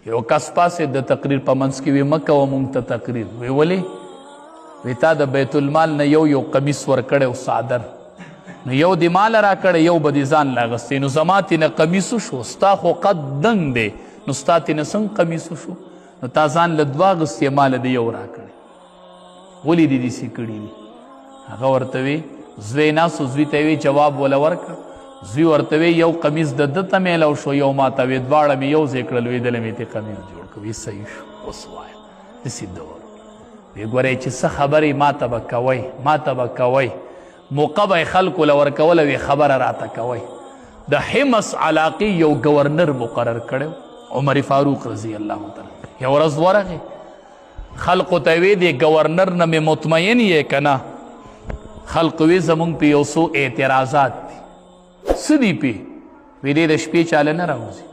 یو کس پاسې د تقریر په منځ کې وی مه کوه مونږ ته تقریر وی ولې وی تا د بیت المال نه یو قمیص ورکړی او څادر نو یو دې ماله راکړی یو به دې ځان له اغوستی نو زما تېنه قمیص وشو ستا خو قد دنګ دی نو ستا تېنه څنګه قمیص وشو نو تا ځان له دوه اغوستې ماله دې یو راکړی ولې دې داسې کړي دي هغه ورته وی زوی ناست زوی ته وی جواب وله ورکړه زوی ورته وی یو قمیص د ده ته میلو شو یو ما ته وی دواړه مې یو ځای کړل وی دله مې ترې قمیص جوړ کړ وی صحیح شو اوس وایه داسې دور وی ګورئ چې څه خبرې ما ته به کوئ ما ته به کوئ موقع به یې خلکو له ورکوله وی خبره راته کوئ د حمص علاقې یو ګورنر مقرر کړی عمر فاروق رضی الله تعالی یو ورځ ورغې خلقو ته وی دی ګورنر نه مې مطمئن یې که نه خلق وی زمونږ په یو څو اعتراضات دي څه دي پې وی دی د شپې چاله نه راوځي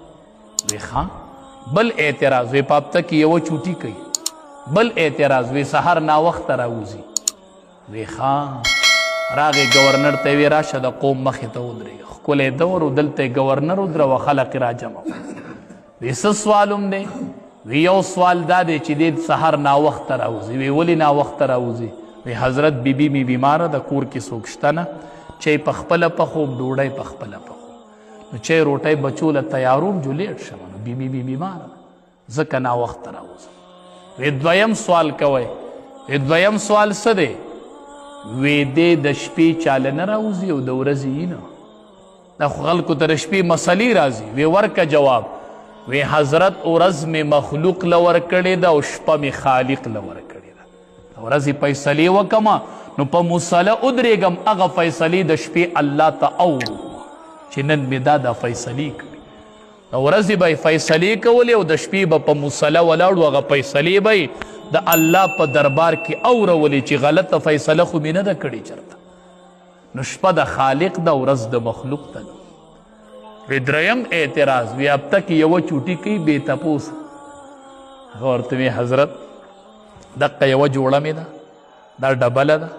وی ښه بل اعتراض وی په هفته کې یوه چوټي کوي بل اعتراض وی سهار ناوخته راوځي وی ښه راغې ګورنر ته وی راشه د قوم مخې ته ودرېږه ښکلی دور و دلته یې ګورنر ودروه خلق یې راجمع وی څه سوال هم دی وی یو سوال دا دی چې دی سهار ناوخته راوځي وی ولې ناوخته راوځي وی حضرت بیبي می بیماره د کور کې څوک شته نه چای په خپله پخوم ډوډۍ په خپله پخوم نو چای روټۍ بچو له تیاروم جو لیټ شم نو بیبي می بیماره ځکه ناوخته راوځم وی دویم سوال کوئ وی دویم سوال څه دی وی دی د شپې چاله نه راوځي او د ورځې یي نه دا خو خلکو ته د شپې مسلې راځي وی ورکه جواب وی حضرت ورځ مې مخلوق له ورکړې ده او شپه مې خالق له ورکړې ده د ورځې فیصلې وکمه نو په مصله ودرېږم هغه فیصلې د شپې الله ته اورو چې نن مې دا فیصلې کړي د ورځې به یې فیصلې کولې او د شپې به په مصله ولاړو هغه فیصلې به د الله په دربار کې اورولې چې غلطه فیصله خو مې نه ده کړې چېرته نو شپه د خالق ده ورځ د مخلوق ته ده وی دریم اعتراض وی هفته کې یوه چوټي کوي بې تپوس هغه ورته وی حضرت دقه یوه جوړه مې ده دا ډبله ده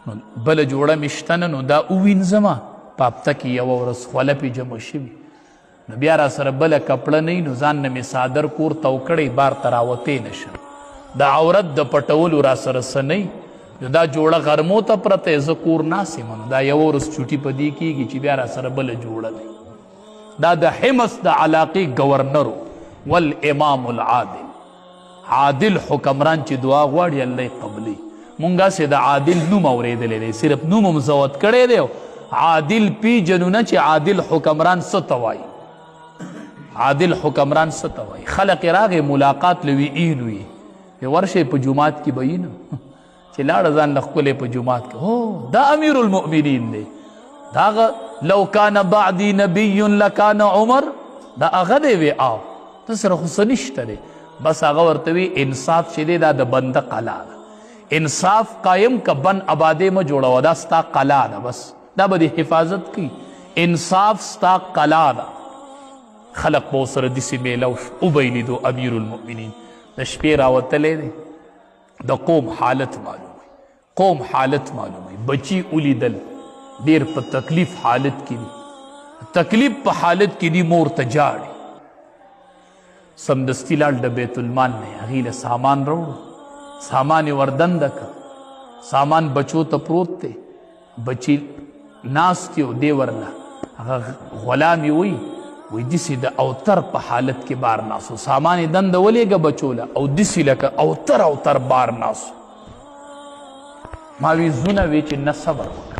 نو بله جوړه مې شته نه نو دا ووینځمه په هفته کې یوه ورځ خوله پې جمع شوي نو بیا را سره بله کپړه نه وي نو ځان نه مې څادر کور تو کړی بار ته راوتی نه شم د عورت د پټولو را سره څه نه نو دا جوړه غرمو ته پرته یې زه کور ناست یم نو دا یوه ورځ چوټي په دې کېږي چې بیا را سره بله جوړه دی دا د حمص د علاقې گورنرو والامام العادل عادل حکمران چې دعا غواړي الله یې قبلي مونږ هسې د عادل نوم اورېدلی دی صرف نوم هم زوت کړی دی عادل پیژنو نه چې عادل حکمران څه ته وایي عادل حکمران څه ته وایي خلق یې راغې ملاقات له وي این وي ورشئ په جومات کې به نه چې لاړه ځان له ښکلی په جومات کې هو دا امیر المؤمنین دی داغه لو کان بعدی نبی لکان عمر دا هغه دی وی آو ته سره خو څه نشته دی بس هغه ورته وی انصاف چې دی دا د بنده قلا ده انصاف قایم که بن آبادې مه جوړوه دا ستا قلا ده بس دا به د حفاظت کوي انصاف ستا قلا ده خلق به ورسره داسې میلو شو وبه یې لیدو امیر المؤمنین د شپې راوتلی دی د قوم حالت معلوموي قوم حالت معلوموي بچي ولیدل ډیر په تکلیف حالت کې دي تکلیف په حالت کې دي مور ته جاړي سمدستي لاړ د بیت المال نه هغې له سامان راوړو سامان یې وردنده که سامان بچو ته پروت دی بچي ناست یو دی ورله هغه غلام یې وی داسې د اوتر په حالت کې بار ناسو سامان یې دنده ولېږه بچو له او داسې لکه اوتر بار ناسو ما وی زونه وی چې نه صبر وکړه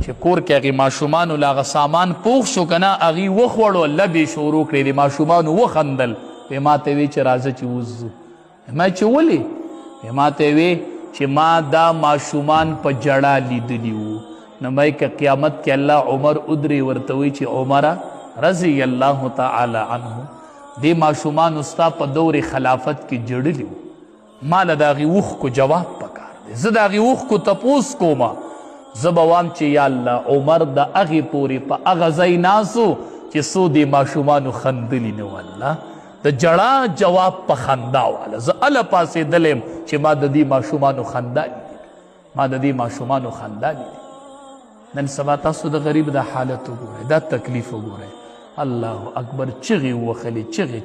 چې کور کې هغې ماشومانو له هغه سامان پوخ شو که نه هغې وخوړو لبې شروع کړې د ماشومانو وخندل وی ما ته وی چې راځه چې وځو ما چې ولې ما ته وی چې ما دا ماشومان په جړه لیدلي وو نو ما که قیامت کې الله عمر ادرې ورته وی چې عمره رضی الله تعالی عنه دې ماشومانو ستا په دور خلافت کې جړلي وو ما له د هغې اوښکو جواب پکار دی زه د هغې اوښکو تپوس کومه زه به وایم چې یا الله عمر د هغې پورې په هغه ځای ناسو چې څو دې ماشومانو خندلي نه وو الله د جړه جواب په خندا واله زه هله پاسېدلی یم چې ما د دې ماشومانو خندا لیدلې ما د دې ماشومانو خندا لیدلې نن سبا تاسو د غریب د حالت وګورئ دا تکلیف وګورئ الله اکبر چغې ووهلې چغې